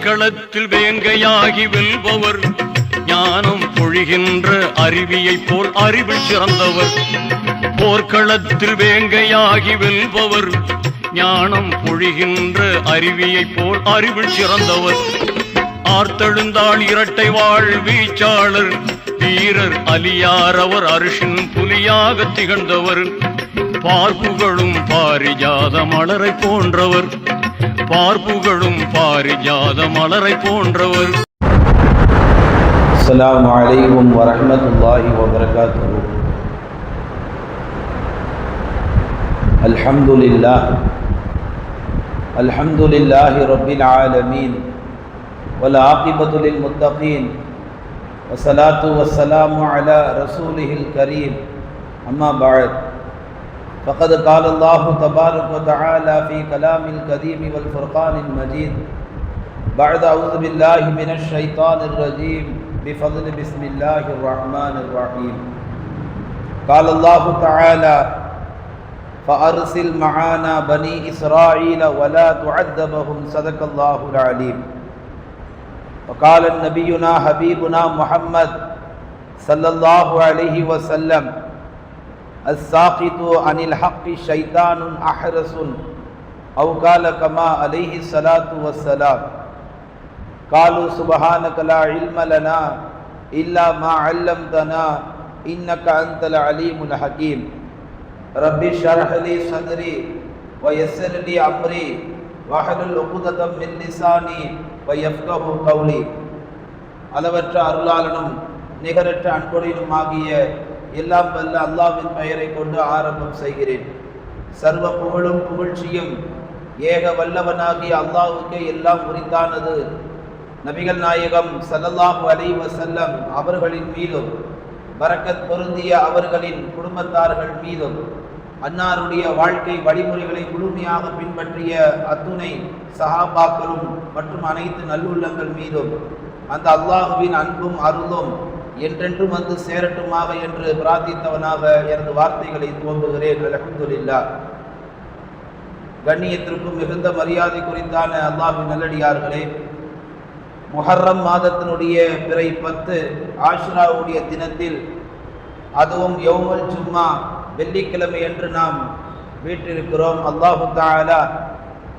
போர்க்களத்தில் வேங்கையாகி வெல்பவர், ஞானம் பொழிகின்ற அருவியைப் போல் அறிவில் சிறந்தவர். போர்க்களத்தில் வேங்கையாகி வெல்பவர், ஞானம் பொழிகின்ற அருவியைப் போல் அறிவில் சிறந்தவர். ஆர்த்தெழுந்தாள் இரட்டை வாழ் வீச்சாளர், வீரர் அலியார் அவர் அரிசின் புலியாக திகழ்ந்தவர். பார்ப்புகளும் பாரிஜாத மலரை போன்றவர், பார்ப்புகளும் பாரிஜாத மலரை போன்றவர். அஸ்ஸலாமு அலைக்கும் வரஹ்மத்துல்லாஹி வபரகாத்துஹு. அல்ஹம்துலில்லாஹி ரப்பில் ஆலமீன் வல் ஆகிபத்து லில் முத்தகீன் வஸ்ஸலாத்து வஸ்ஸலாமு அலா ரசூலிஹில் கரீம். அம்மா பஅத். فقد قال الله تبارك وتعالى في كلام القديم والفرقان المجيد بعد أعوذ بالله من الشيطان الرجيم بفضل بسم الله الرحمن الرحيم. قال الله تعالى فأرسل معنا بني إسرائيل ولا تعذبهم صدق الله العليم. وقال نبينا حبيبنا محمد صلى الله عليه وسلم الساقط عن الحق شيطان أحرس أو قال كما عليه الصلاة والسلام. قالوا سبحانك لا علم لنا إلا ما علمتنا إنك أنت العليم الحكيم. رب اشرح لي صدري ويسر لي أمري واحلل عقدة من لساني ويفقهوا قولي. அளவற்ற அருளாளனும் நிகரற்ற அன்புடையனும் ஆகிய எல்லாம் வல்ல அல்லாஹ்வின் பெயரை கொண்டு ஆரம்பம் செய்கிறேன். சர்வ புகழும் புகழ்ச்சியும் ஏக வல்லவனாகிய அல்லாஹ்வுக்கே எல்லாம் உரித்தானது. நபிகள் நாயகம் ஸல்லல்லாஹு அலைஹி வஸல்லம் அவர்களின் மீதும், பரக்கத் பொருந்திய அவர்களின் குடும்பத்தார்கள் மீதும், அன்னாருடைய வாழ்க்கை வழிமுறைகளை முழுமையாக பின்பற்றிய அத்துணை சஹாபாக்களும் மற்றும் அனைத்து நல்லுள்ளங்கள் மீதும் அந்த அல்லாஹ்வின் அன்பும் அருளும் என்றென்றும் வந்து சேரட்டுமாக என்று பிரார்த்தித்தவனாக எனது வார்த்தைகளை துவங்குகிறேன். அல்ஹம்துலில்லாஹ். கண்ணியத்திற்கும் மிகுந்த மரியாதை குறித்தான அல்லாஹ்வின் நல்லடியார்களே, முஹர்ரம் மாதத்தினுடைய பிறை 10 ஆஷுராவுடைய தினத்தில், அதுவும் யௌமுல் ஜும்மா வெள்ளிக்கிழமை என்று நாம் வீற்றிருக்கிறோம். அல்லாஹு தஆலா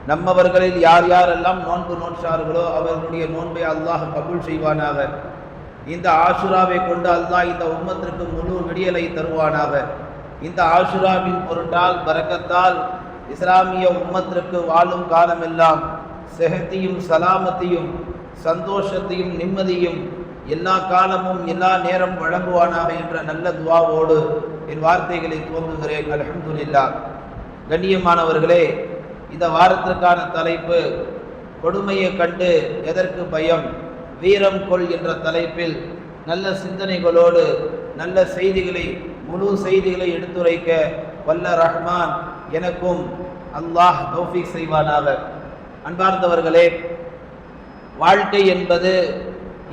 நம்மவர்களில் யார் யாரெல்லாம் நோன்பு நோற்றார்களோ அவர்களுடைய நோன்பை அல்லாஹ் கபூல் செய்வானாக. இந்த ஆஷுராவை கொண்டு அல்லாஹ் இந்த உம்மத்திற்கு முழு விடியலை தருவானாக. இந்த ஆஷுராவின் பொருட்டால், பரக்கத்தால் இஸ்லாமிய உம்மத்திற்கு வாழும் காலமெல்லாம் செஹத்தையும் சலாமத்தையும் சந்தோஷத்தையும் நிம்மதியும் எல்லா காலமும் எல்லா நேரம் வழங்குவானாக என்ற நல்ல துவாவோடு என் வார்த்தைகளை துவங்குகிறேன். அல்ஹம்துலில்லாஹ். கண்ணியமானவர்களே, இந்த வாரத்திற்கான தலைப்பு கொடுமையை கண்டு எதற்கு பயம், வீரம் கொள் என்ற தலைப்பில் நல்ல சிந்தனைகளோடு நல்ல செய்திகளை, முழு செய்திகளை எடுத்துரைக்க வல்ல ரஹ்மான் எனக்கும் அல்லாஹ் தௌஃபீக் செய்வானாக. அன்பார்ந்தவர்களே, வாழ்க்கை என்பது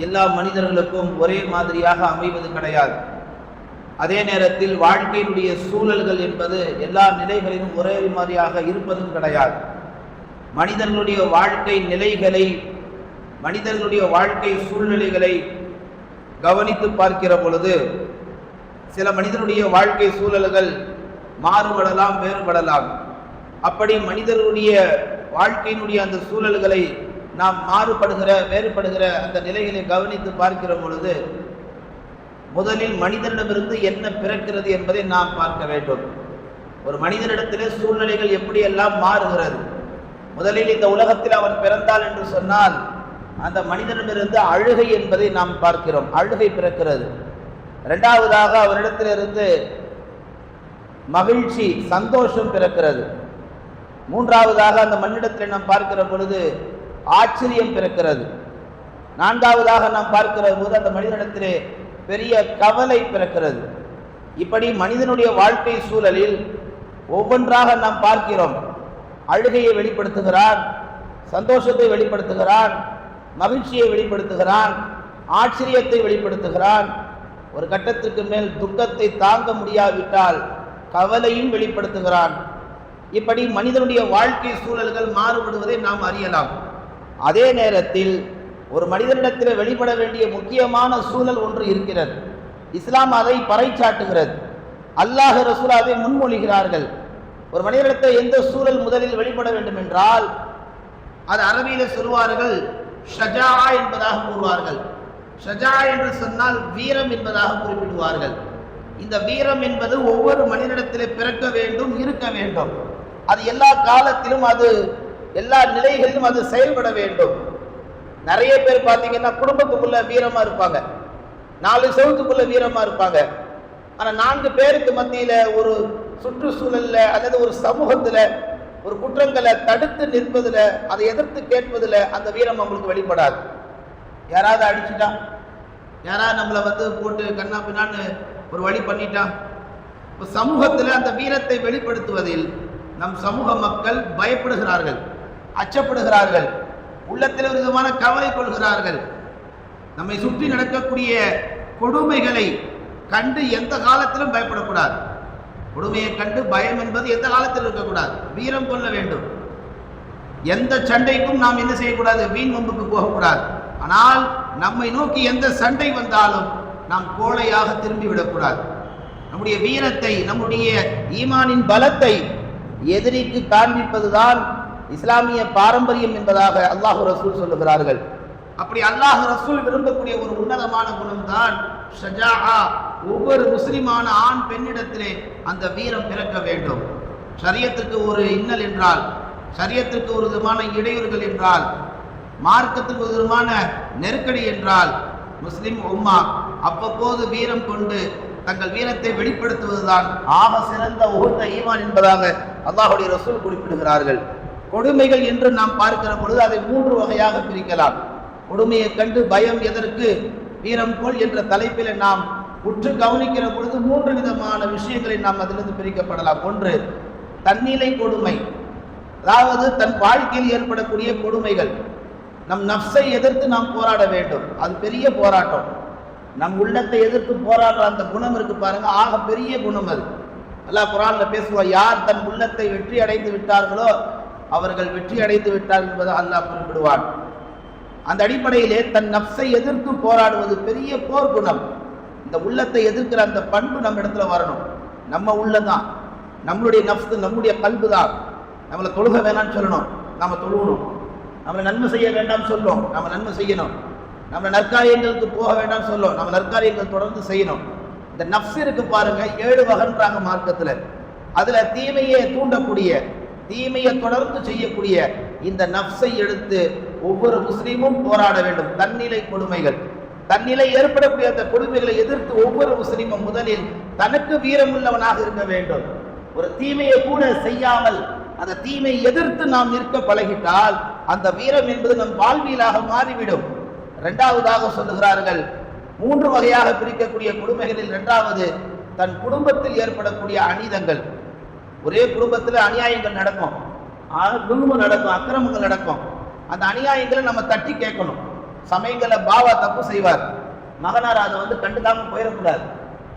எல்லா மனிதர்களுக்கும் ஒரே மாதிரியாக அமைவது கிடையாது. அதே நேரத்தில் வாழ்க்கையினுடைய சூழல்கள் என்பது எல்லா நிலைகளிலும் ஒரே மாதிரியாக இருப்பதும் கிடையாது. மனிதர்களுடைய வாழ்க்கை நிலைகளை, மனிதர்களுடைய வாழ்க்கை சூழ்நிலைகளை கவனித்து பார்க்கிற பொழுது சில மனிதனுடைய வாழ்க்கை சூழல்கள் மாறுபடலாம், வேறுபடலாம். அப்படி மனிதர்களுடைய வாழ்க்கையினுடைய அந்த சூழல்களை நாம் மாறுபடுகிற, வேறுபடுகிற அந்த நிலைகளை கவனித்து பார்க்கிற பொழுது முதலில் மனிதனிடமிருந்து என்ன பிறக்கிறது என்பதை நாம் பார்க்க வேண்டும். ஒரு மனிதனிடத்திலே சூழ்நிலைகள் எப்படியெல்லாம் மாறுகிறது. முதலில் இந்த உலகத்தில் அவன் பிறந்தால் என்று சொன்னால் அந்த மனிதனிடமிருந்து அழுகை என்பதை நாம் பார்க்கிறோம். அழுகை பிறக்கிறது. இரண்டாவதாக அவரிடத்திலிருந்து மகிழ்ச்சி, சந்தோஷம் பிறக்கிறது. மூன்றாவதாக அந்த மண்ணிடத்தில் நாம் பார்க்கிற பொழுது ஆச்சரியம் பிறக்கிறது. நான்காவதாக நாம் பார்க்கிற போது அந்த மனிதனிடத்திலே பெரிய கவலை பிறக்கிறது. இப்படி மனிதனுடைய வாழ்க்கை சூழலில் ஒவ்வொன்றாக நாம் பார்க்கிறோம். அழுகையை வெளிப்படுத்துகிறான், சந்தோஷத்தை வெளிப்படுத்துகிறான், மகிழ்ச்சியை வெளிப்படுத்துகிறான், ஆச்சரியத்தை வெளிப்படுத்துகிறான். ஒரு கட்டத்திற்கு மேல் துக்கத்தை தாங்க முடியாவிட்டால் கவலையும் வெளிப்படுத்துகிறான். இப்படி மனிதனுடைய வாழ்க்கை சூழல்கள் மாறுபடுவதை நாம் அறியலாம். அதே நேரத்தில் ஒரு மனிதனிடத்தில் வெளிப்பட வேண்டிய முக்கியமான சூழல் ஒன்று இருக்கிறது. இஸ்லாம் அதை பறைச்சாட்டுகிறது. அல்லாஹ் ரசூல் அதை முன்மொழிகிறார்கள். ஒரு மனிதனிடத்தில் எந்த சூழல் முதலில் வெளிப்பட வேண்டும் என்றால் அது அரபியில சொல்வார்கள் ஷஜா என்பதாக கூறுவார்கள். ஷஜா என்று சொன்னால் வீரம் என்பதாக குறிப்பிடுவார்கள். இந்த வீரம் என்பது ஒவ்வொரு மனிதனிடத்திலே பிறக்க வேண்டும், இருக்க வேண்டும். அது எல்லா காலத்திலும், அது எல்லா நிலைகளிலும் அது செயல்பட வேண்டும். நிறைய பேர் பார்த்தீங்கன்னா குடும்பத்துக்குள்ள வீரமா இருப்பாங்க, 4 செவத்துக்குள்ள வீரமா இருப்பாங்க. ஆனா 4 பேருக்கு மத்தியில ஒரு சுற்றுச்சூழல்ல அல்லது ஒரு சமூகத்துல ஒரு குற்றங்களை தடுத்து நிற்பதுல, அதை எதிர்த்து கேட்பதுல அந்த வீரம் அவங்களுக்கு வெளிப்படாது. யாராவது அடிச்சுட்டா, யாராவது நம்மளை போட்டு கண்ணா பின்னான்னு ஒரு வழி பண்ணிட்டான், சமூகத்தில் அந்த வீரத்தை வெளிப்படுத்துவதில் நம் சமூக மக்கள் பயப்படுகிறார்கள், அச்சப்படுகிறார்கள், உள்ளத்தில் ஒரு விதமான கவலை கொள்கிறார்கள். நம்மை சுற்றி நடக்கக்கூடிய கொடுமைகளை கண்டு எந்த காலத்திலும் பயப்படக்கூடாது. கொடுமையை கண்டு பயம் என்பது எந்த காலத்தில் இருக்கக்கூடாது. வீரம் கொள்ள வேண்டும். எந்த சண்டைக்கும் நாம் என்ன செய்யக்கூடாது? வீண் வம்புக்கு போகக்கூடாது. ஆனால் நம்மை நோக்கி எந்த சண்டை வந்தாலும் நாம் கோழையாக திரும்பி விடக்கூடாது. நம்முடைய வீரத்தை, நம்முடைய ஈமானின் பலத்தை எதிரிக்கு காண்பிப்பதுதான் இஸ்லாமிய பாரம்பரியம் என்பதாக அல்லாஹ் ரசூல் சொல்லுகிறார்கள். அப்படி அல்லாஹ் ரசூல் விரும்பக்கூடிய ஒரு உன்னதமான குணம்தான் ஷஜாஆ. ஒவ்வொரு முஸ்லிமான ஆண் பெண்ணிடத்திலே அந்த வீரம் பிறக்க வேண்டும். ஷரியத்திற்கு ஒரு இன்னல் என்றால், ஷரியத்திற்கு ஒரு விதமான இடையூறுகள் என்றால், மார்க்கத்துக்கு ஒரு விதமான நெருக்கடி என்றால், முஸ்லிம் உம்மா அவ்வப்போது வீரம் கொண்டு தங்கள் வீரத்தை வெளிப்படுத்துவதுதான் ஆக சிறந்த உகந்த ஈமான் என்பதாக அல்லாஹுடைய ரசூல் குறிப்பிடுகிறார்கள். கொடுமைகள் என்று நாம் பார்க்கிற பொழுது அதை 3 வகையாக பிரிக்கலாம். கொடுமையை கண்டு பயம் எதற்கு, வீரம் கொள் என்ற தலைப்பில் நாம் உற்று கவனிக்கிற பொழுது 3 விதமான விஷயங்களை நாம் அதிலிருந்து பிரிக்கப்படலாம். ஒன்று, தன்னிலை கொடுமை, அதாவது தன் வாழ்க்கையில் ஏற்படக்கூடிய கொடுமைகள். நம் நஃப்ஸை எதிர்த்து நாம் போராட வேண்டும். அது பெரிய போராட்டம். நம் உள்ளத்தை எதிர்த்து போராடுற அந்த குணம் இருக்கு பாருங்க, ஆக பெரிய குணம் அது. அல்லாஹ் குர்ஆன்ல பேசுவார், யார் தன் உள்ளத்தை வெற்றி அடைந்து விட்டார்களோ அவர்கள் வெற்றி அடைந்து விட்டார்கள் என்பதை அல்லாஹ் குறிப்பிடுவான். அந்த அடிப்படையிலே தன் நஃப்ஸை எதிர்த்து போராடுவது பெரிய போர் குணம். இந்த உள்ளத்தை எதிர்க்கிற அந்த பண்பு நம்ம இடத்துல வரணும். நம்ம உள்ளதான், நம்மளுடைய நஃப்ஸ், நம்முடைய கல்பு தான். நம்மளை தொழுக வேணாம்னு சொல்லணும், நம்ம தொழுகணும். நம்மளை நன்மை செய்ய வேண்டாம் சொல்லும், நம்ம நன்மை செய்யணும். நம்ம நற்காரியங்களுக்கு போக வேண்டாம் சொல்லும், நம்ம நற்காரியங்கள் தொடர்ந்து செய்யணும். இந்த நஃப்ஸ் இருக்கு பாருங்க, 7 வகைன்றாங்க மார்க்கத்துல. அதுல தீமையை தூண்டக்கூடிய, தீமையை தொடர்ந்து செய்யக்கூடிய இந்த நஃப்ஸை எடுத்து ஒவ்வொரு முஸ்லீமும் போராட வேண்டும். தன்னிலை கொடுமைகள், தன்னிலை ஏற்படக்கூடிய அந்த கொடுமைகளை எதிர்த்து ஒவ்வொரு முஸ்லீமும் முதலில் தனக்கு வீரம் உள்ளவனாக இருக்க வேண்டும். ஒரு தீமையை கூட செய்யாமல் அந்த தீமையை எதிர்த்து நாம் நிற்க பழகிட்டால் அந்த வீரம் என்பது நம் வாழ்வியலாக மாறிவிடும். 2வதாக சொல்லுகிறார்கள், 3 வகையாக பிரிக்கக்கூடிய கொடுமைகளில் 2வது தன் குடும்பத்தில் ஏற்படக்கூடிய அநீதங்கள். ஒரே குடும்பத்தில் அநியாயங்கள் நடக்கும், துன்பம் நடக்கும், அக்கிரமங்கள் நடக்கும். அந்த அநியாயங்களை நம்ம தட்டி கேட்கணும். சமயங்களை பாவா தப்பு செய்வார், மகனார் அதை கண்டுக்காம போயிடக்கூடாது.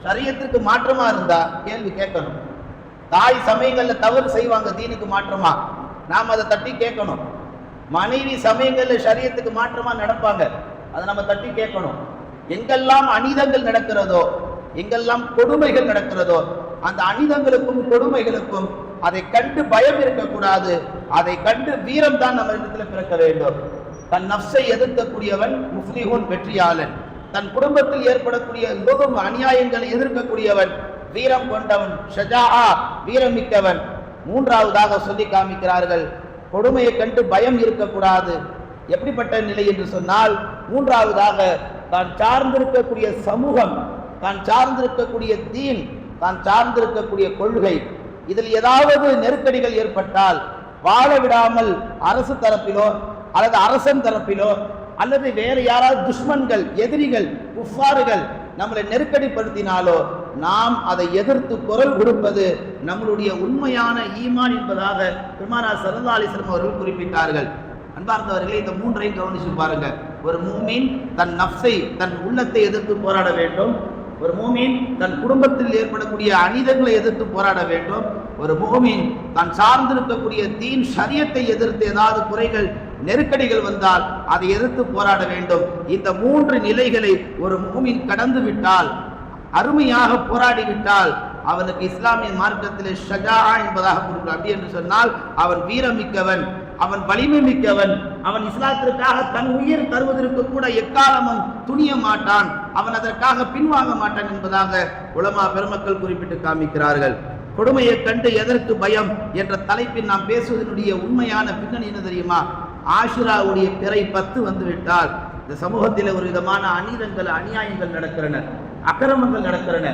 ஷரியத்திற்கு மாற்றமா இருந்தா கேள்வி கேட்கணும். தாய் சமயங்கள்ல தவறு செய்வாங்க, தீனுக்கு மாற்றமா, நாம் அதை தட்டி கேட்கணும். மனைவி சமயங்கள்ல ஷரியத்துக்கு மாற்றமா நடப்பாங்க, அதை நம்ம தட்டி கேட்கணும். எங்கெல்லாம் அநீதங்கள் நடக்கிறதோ, எங்கெல்லாம் கொடுமைகள் நடக்கிறதோ, அந்த அநீதங்களுக்கும் கொடுமைகளுக்கும் அதை கண்டு பயம் இருக்கக்கூடாது, அதை கண்டு வீரம் தான் நம்ம இடத்துல பிறக்க வேண்டும். தன் நஃப்ஸை எதிர்க்கக்கூடியவன் முஃப்லிஹூன், வெற்றியாளன். தன் குடும்பத்தில் ஏற்படக்கூடிய அநியாயங்களை எதிர்க்கக்கூடியவன் வீரம் கொண்டவன், ஷஜாஆ, வீரம் மிக்கவன். 3வதாக சொல்லி காமிக்கிறார்கள், கொடுமையை கண்டு பயம் இருக்கக்கூடாது. எப்படிப்பட்ட நிலை என்று சொன்னால், 3வதாக தான் சார்ந்திருக்கக்கூடிய சமூகம், தான் சார்ந்திருக்கக்கூடிய தீன், தான் சார்ந்திருக்கக்கூடிய கொள்கை, இதில் ஏதாவது நெருக்கடிகள் ஏற்பட்டால் வாழ விடாமல் அரசு தரப்பிலோ அல்லது அரசன் தரப்பிலோ அல்லது வேறு யாராவது துஷ்மன்கள், எதிரிகள், குஃபார்கள் நம்மளை நெருக்கடிப்படுத்தினாலோ நாம் அதை எதிர்த்து குரல் கொடுப்பது நம்மளுடைய உண்மையான ஈமான் என்பதாக பெருமானார் ஸல்லல்லாஹு அலைஹி வஸல்லம் அவர்கள் குறிப்பிட்டார்கள். அன்பார்ந்தவர்களே, இந்த 3ஐயும் கவனிச்சு பாருங்க. ஒரு மூமின் தன் நஃப்ஸை, தன் உள்ளத்தை எதிர்த்து போராட வேண்டும். ஒரு மூமின் தன் குடும்பத்தில் ஏற்படக்கூடிய அநீதங்களை எதிர்த்து போராட வேண்டும். ஒரு முஃமின் தான் சார்ந்திருக்கக்கூடிய தீன் ஷரியத்தை எதிர்த்து ஏதாவது குறைகள் நெருக்கடிகள் வந்தால் அதை எதிர்த்து போராட வேண்டும். இந்த 3 நிலைகளை ஒரு முஃமின் கடந்து விட்டால், அருமையாக போராடிவிட்டால், அவனுக்கு இஸ்லாமிய மார்க்கத்திலே ஷஜா என்பதாக கூறுகிறார். அப்படி என்று சொன்னால் அவன் வீரமிக்கவன், அவன் வலிமை மிக்கவன், அவன் இஸ்லாத்திற்காக தன் உயிர் தருவதற்கு கூட எக்காலமும் துணிய மாட்டான், அவன் அதற்காக பின்வாங்க மாட்டான் என்பதாக உலமா பெருமக்கள் குறிப்பிட்டு காமிக்கிறார்கள். கொடுமையை கண்டு எதற்கு பயம் என்ற தலைப்பில் நாம் பேசுவதனுடைய உண்மையான பின்னணி என்ன தெரியுமா? ஆஷுராவுடைய பிறை 10 வந்துவிட்டால் இந்த சமூகத்தில் ஒரு விதமான அநியாயங்கள் நடக்கிறன, அக்கிரமங்கள் நடக்கிறன.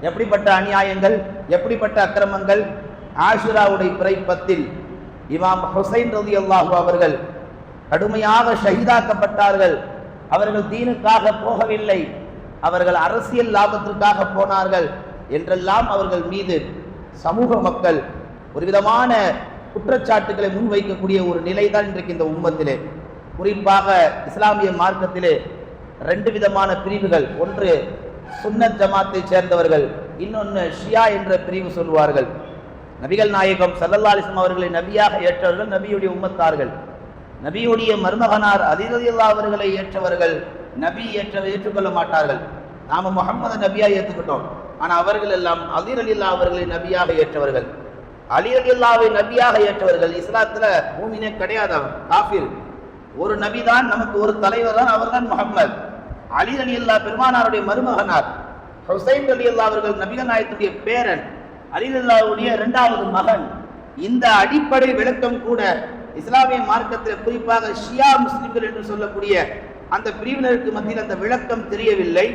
எப்படிப்பட்ட அநியாயங்கள், எப்படிப்பட்ட அக்கிரமங்கள்? ஆஷுராவுடைய பிறை 10 இமாம் ஹுசைன் ரலியல்லாஹு அவர்கள் கடுமையாக ஷஹீதாக்கப்பட்டார்கள். அவர்கள் தீனுக்காக போகவில்லை, அவர்கள் அரசியல் லாபத்திற்காக போனார்கள் என்றெல்லாம் அவர்கள் மீது சமூக மக்கள் ஒரு விதமான குற்றச்சாட்டுகளை முன்வைக்கக்கூடிய ஒரு நிலைதான் இன்றைக்கு இந்த உம்மத்திலே, குறிப்பாக இஸ்லாமிய மார்க்கத்திலே 2 விதமான பிரிவுகள். ஒன்று சுன்னத் ஜமாத்தை சேர்ந்தவர்கள், இன்னொன்று ஷியா என்ற பிரிவு சொல்வார்கள். நபிகள் நாயகம் ஸல்லல்லாஹு அலைஹி வஸல்லம் அவர்களை நபியாக ஏற்றவர்கள் நபியுடைய உம்மத்தார்கள். நபியுடைய மருமகனார் அலி ரலியல்லாஹு அவர்களை ஏற்றவர்கள் நபி ஏற்றுக்கொள்ள மாட்டார்கள். நாம முஹம்மது நபியா ஏற்றுக்கிட்டோம், ஆனால் அவர்கள் எல்லாம் அலி ரலியல்லாஹு அவர்களை நபியாக ஏற்றவர்கள். அலி ரலியல்லாஹுவை நபியாக ஏற்றவர்கள் இஸ்லாத்துல மூமினே கிடையாது, காஃபிர். ஒரு நபி தான், நமக்கு ஒரு தலைவர் தான், அவர் தான் முஹம்மது. அலி ரலியல்லாஹு பெருமானாருடைய மருமகனார், ஹுசைன் ரலியல்லாஹு அவர்கள் நபிகள் நாயகத்துடைய பேரன், அலி ரலியல்லாஹுடைய 2வது மகன். இந்த அடிப்படை விளக்கம் கூட இஸ்லாமிய மார்க்கத்தில் குறிப்பாக ஷியா முஸ்லிம்கள் என்று சொல்லக்கூடிய அந்த பிரிவினருக்கு மத்தியில் அந்த விளக்கம் தெரியவில்லை.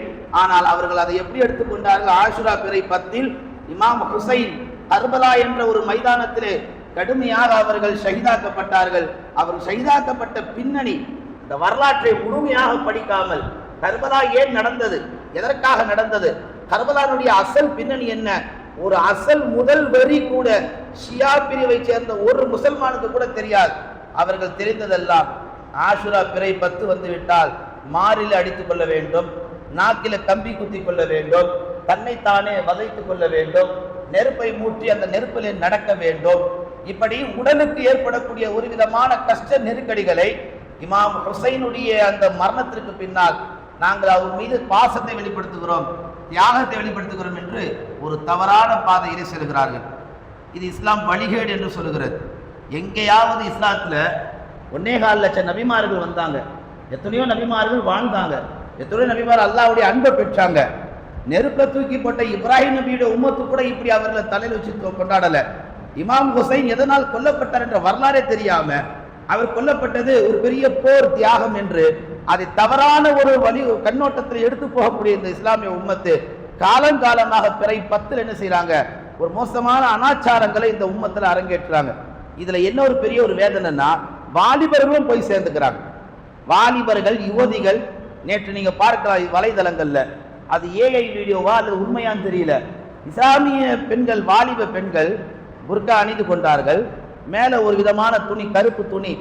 ஆனால் அவர்கள் அதை எப்படி எடுத்துக்கொண்டார்கள்? ஆஷுரா பிறை 10 இமாம் ஹுசைன் கர்பலா என்ற ஒரு மைதானத்திலே கடுமையாக அவர்கள் ஷஹீதாக்கப்பட்டார்கள். அவர்கள் ஷஹீதாக்கப்பட்ட பின்னணி, இந்த வரலாற்றை முழுமையாக படிக்காமல் கர்பலா ஏன் நடந்தது, எதற்காக நடந்தது, கர்பலானுடைய அசல் பின்னணி என்ன, ஒரு அசல் முதல் வரி கூட ஷியா பிரிவை சேர்ந்த ஒரு முசல்மானுக்கு கூட தெரியாது. அவர்கள் தெரிந்ததெல்லாம் ஆஷுரா பிறை 10 வந்துவிட்டால் மாரில் அடித்துக் கொள்ள வேண்டும், நாக்கில கம்பி குத்தி கொள்ள வேண்டும், தன்னைத்தானே வதைத்துக் கொள்ள வேண்டும், நெருப்பை மூட்டி அந்த நெருப்பிலே நடக்க வேண்டும். இப்படி உடலுக்கு ஏற்படக்கூடிய ஒரு விதமான கஷ்ட நெருக்கடிகளை இமாம் ஹுசைனுடைய அந்த மரணத்திற்கு பின்னால் நாங்கள் அவர் மீது பாசத்தை வெளிப்படுத்துகிறோம், தியாகத்தை வெளிப்படுத்துகிறோம் என்று ஒரு தவறான பாதையிலே செல்கிறார்கள். இது இஸ்லாம் வழிகேடு என்று சொல்லுகிறது. எங்கேயாவது இஸ்லாத்தில் 1.25 லட்சம் நபிமார்கள் வந்தாங்க, எத்தனையோ நபிமார்கள் வாழ்ந்தாங்க, எத்தனையோ நபிமார் அல்லாஹ்வுடைய அன்பை பெற்றாங்க. நெருப்பை தூக்கி போட்ட இப்ராஹிம் நபியுடைய உம்மத்து கூட இப்படி அவர்களை தலையில் வச்சு கொண்டாடல. இமாம் ஹுசைன் எதனால் கொல்லப்பட்டார் என்ற வரலாறே தெரியாம அவர் கொல்லப்பட்டது ஒரு பெரிய போர் தியாகம் என்று அதை தவறான ஒரு கண்ணோட்டத்தில் எடுத்து போகக்கூடிய இந்த இஸ்லாமிய உம்மத்து காலங்காலமாக பிறை 10 என்ன செய்யறாங்க, ஒரு மோசமான அனாச்சாரங்களை இந்த உம்மத்தில் அரங்கேற்றுறாங்க. இதுல என்ன ஒரு பெரிய ஒரு வேதனைன்னா, வாலிபர்களும் போய் சேர்ந்துக்கிறாங்க. வாலிபர்கள், யுவதிகள், நேற்று நீங்க பார்க்கலாம் வலைதளங்கள்ல, அது ஏஐ வீடியோவா அல்லது உண்மையான்னு தெரியல, இஸ்லாமிய பெண்கள், வாலிப பெண்கள் புர்கா அணிந்து கொண்டார்கள். மேல ஒரு விதமான துணி, கருப்பு துணி,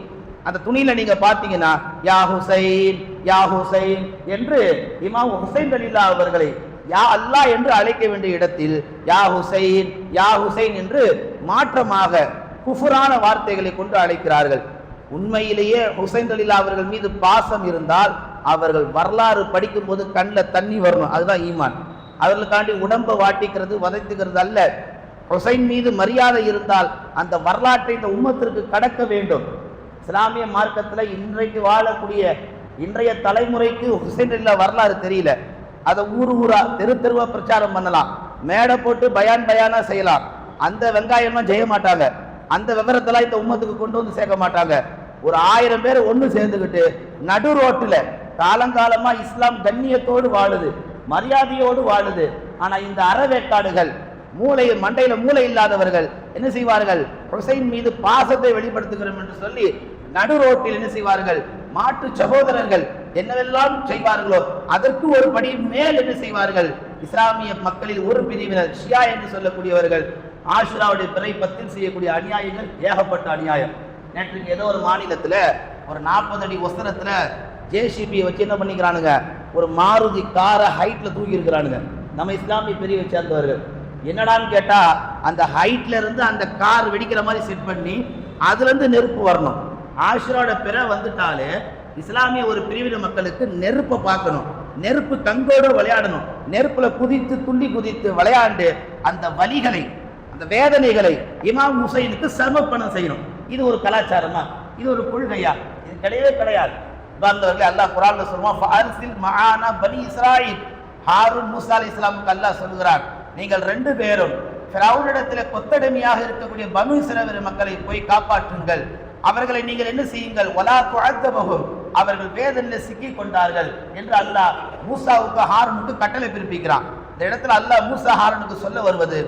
அந்த துணியில நீங்க பாத்தீங்கன்னா யா ஹுசைன் யா ஹுசைன் என்று இமாம் ஹுசைன் ரலியல்லாஹு அவர்களை யா அல்லாஹ் என்று அழைக்க வேண்டிய இடத்தில் யா ஹுசைன் யா ஹுசைன் என்று மாற்றமாக குஃபுரான வார்த்தைகளை கொண்டு அழைக்கிறார்கள். உண்மையிலேயே ஹுசைன் ரலியல்லாஹு அவர்கள் மீது பாசம் இருந்தால் அவர்கள் வரலாறு படிக்கும் போது கண்ணில் தண்ணி வரணும், அதுதான் ஈமான். அவர்களுக்காண்டி உடம்பை வாட்டிக்கிறது, வதைத்துக்கிறது அல்ல. ஹுசைன் மீது மரியாதை இருந்தால் அந்த வரலாற்றை இந்த உம்மத்திற்கு கடக்க வேண்டும். இஸ்லாமிய மார்க்கத்தில் இன்றைக்கு வாழக்கூடிய இன்றைய தலைமுறைக்கு ஹுசைன் ரலியல்லாஹு வரலாறு தெரியல. அதை ஊரா தெருவா பிரச்சாரம் பண்ணலாம், மேடை போட்டு பயானா செய்யலாம். அந்த வெங்காயம்லாம் செய்ய மாட்டாங்க, அந்த விவரத்தெல்லாம் இந்த உம்மத்துக்கு கொண்டு வந்து சேர்க்க மாட்டாங்க. ஒரு 1000 பேர் ஒன்று சேர்ந்துக்கிட்டு நடு ரோட்டில் காலங்காலமா இஸ்லாம் கண்ணியத்தோடு வாழுது, மரியாதையோடு வாழுது. ஆனா இந்த அறவேக்காடுகள், மண்டையில மூளை இல்லாதவர்கள் என்ன செய்வார்கள், ஹுசைன் மீது பாசத்தை வெளிப்படுத்துகிறோம் என்று சொல்லி நடு ரோட்டில் என்ன செய்வார்கள், மாட்டு சகோதரர்கள் என்னவெல்லாம் செய்வார்களோ அதற்கு ஒரு படி மேல் என்ன செய்வார்கள், இஸ்லாமிய மக்களில் ஒரு பிரிவினர் ஷியா என்று சொல்லக்கூடியவர்கள் ஆஷுராவுடைய பிறை 10 செய்யக்கூடிய அநியாயங்கள் ஏகப்பட்ட அநியாயம். நேற்று ஏதோ ஒரு மாநிலத்துல ஒரு 40 அடி ஒசரத்துல ஜேசிபி வச்சு என்ன பண்ணிக்கிறானுங்க, ஒரு மாருதி காரை ஹைட்ல தூக்கி இருக்கிறானுங்க. நம்ம இஸ்லாமிய பிரிவை சேர்ந்தவர்கள் என்னடான்னு கேட்டா அந்த ஹைட்ல இருந்து அந்த கார் வெடிக்கிற மாதிரி செட் பண்ணி அதுல இருந்து நெருப்பு வரணும். ஆஷுராவோட பிற வந்துட்டாலே இஸ்லாமிய ஒரு பிரிவின மக்களுக்கு நெருப்பை பார்க்கணும், நெருப்பு கங்கோடு விளையாடணும், நெருப்புல குதித்து துள்ளி குதித்து விளையாண்டு அந்த வலிகளை அந்த வேதனைகளை இமாம் ஹுசைனுக்கு சமர்ப்பணம் செய்யணும். இது ஒரு கலாச்சாரமா? இது ஒரு கொள்கையா? இது கிடையவே கிடையாது. அல்லாஹ் குர்ஆன்ல சொல்லுவான், ஃபஅர்சில் மஆனா பனி இஸ்ராயில். ஹாரூன் மூசா அலைஹிஸ்ஸலாமுக்கு அல்லாஹ் சொல்கிறார், நீங்கள் 2 பேரும் ஃபிரௌனிடத்தில் கொத்தடிமையாக இருக்கக்கூடிய பனு இஸ்ரவேல் மக்களை போய் காப்பாற்றுங்கள், அவர்களை நீங்கள் என்ன செய்யுங்கள், வலா துஅத்தபஹும், அவர்கள் வேதனையில் சிக்கிக் கொண்டார்கள் என்று அல்லாஹ் மூசாவுக்கு ஹாரூனுக்கு கட்டளை பிறப்பிக்கிறான். இந்த இடத்துல அல்லாஹ் மூசா ஹாரூனுக்கு சொல்ல வருவது,